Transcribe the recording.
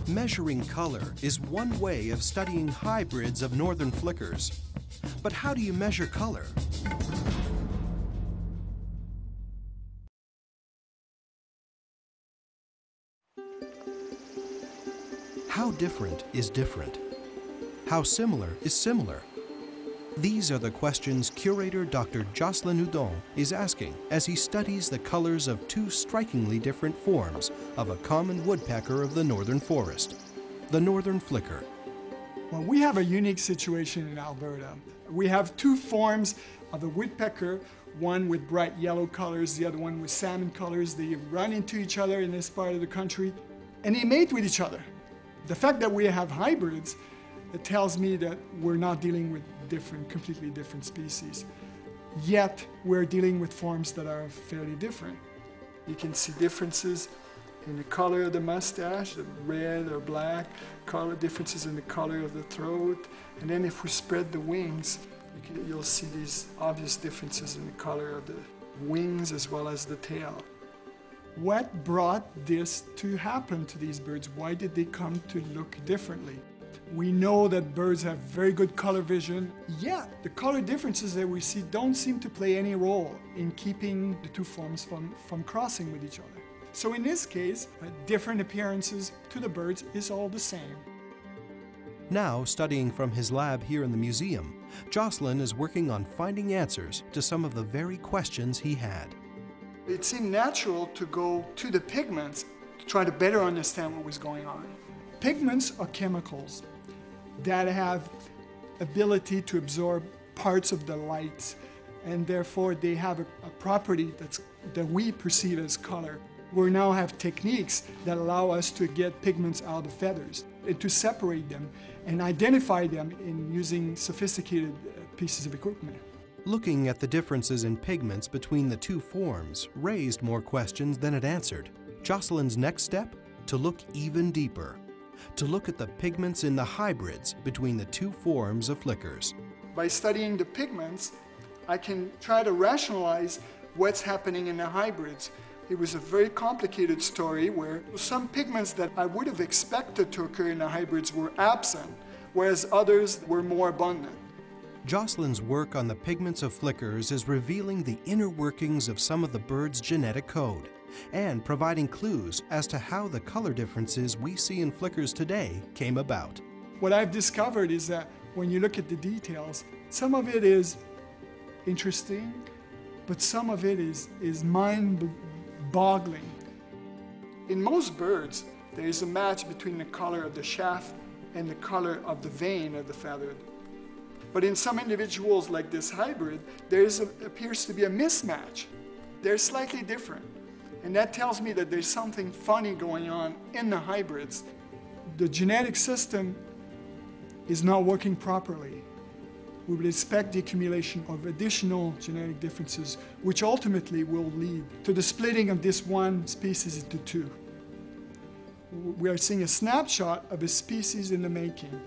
Measuring color is one way of studying hybrids of northern flickers. But how do you measure color? How different is different? How similar is similar? These are the questions curator Dr. Jocelyn Houdon is asking as he studies the colors of two strikingly different forms of a common woodpecker of the northern forest, the northern flicker. Well, we have a unique situation in Alberta. We have two forms of a woodpecker, one with bright yellow colors, the other one with salmon colors. They run into each other in this part of the country, and they mate with each other. The fact that we have hybrids, it tells me that we're not dealing with completely different species. Yet, we're dealing with forms that are fairly different. You can see differences in the color of the mustache, the red or black, color differences in the color of the throat. And then if we spread the wings, you'll see these obvious differences in the color of the wings as well as the tail. What brought this to happen to these birds? Why did they come to look differently? We know that birds have very good color vision, yet the color differences that we see don't seem to play any role in keeping the two forms from crossing with each other. So in this case, different appearances to the birds is all the same. Now, studying from his lab here in the museum, Jocelyn is working on finding answers to some of the very questions he had. It seemed natural to go to the pigments to try to better understand what was going on. Pigments are chemicals that have ability to absorb parts of the light, and therefore they have a property that we perceive as color. We now have techniques that allow us to get pigments out of feathers and to separate them and identify them in using sophisticated pieces of equipment. Looking at the differences in pigments between the two forms raised more questions than it answered. Jocelyn's next step? To look even deeper. To look at the pigments in the hybrids between the two forms of flickers. By studying the pigments, I can try to rationalize what's happening in the hybrids. It was a very complicated story where some pigments that I would have expected to occur in the hybrids were absent, whereas others were more abundant. Jocelyn's work on the pigments of flickers is revealing the inner workings of some of the birds' genetic code and providing clues as to how the color differences we see in flickers today came about. What I've discovered is that when you look at the details, some of it is interesting, but some of it is mind-boggling. In most birds, there is a match between the color of the shaft and the color of the vein of the feather. But in some individuals like this hybrid, there appears to be a mismatch. They're slightly different. And that tells me that there's something funny going on in the hybrids. The genetic system is not working properly. We would expect the accumulation of additional genetic differences, which ultimately will lead to the splitting of this one species into two. We are seeing a snapshot of a species in the making.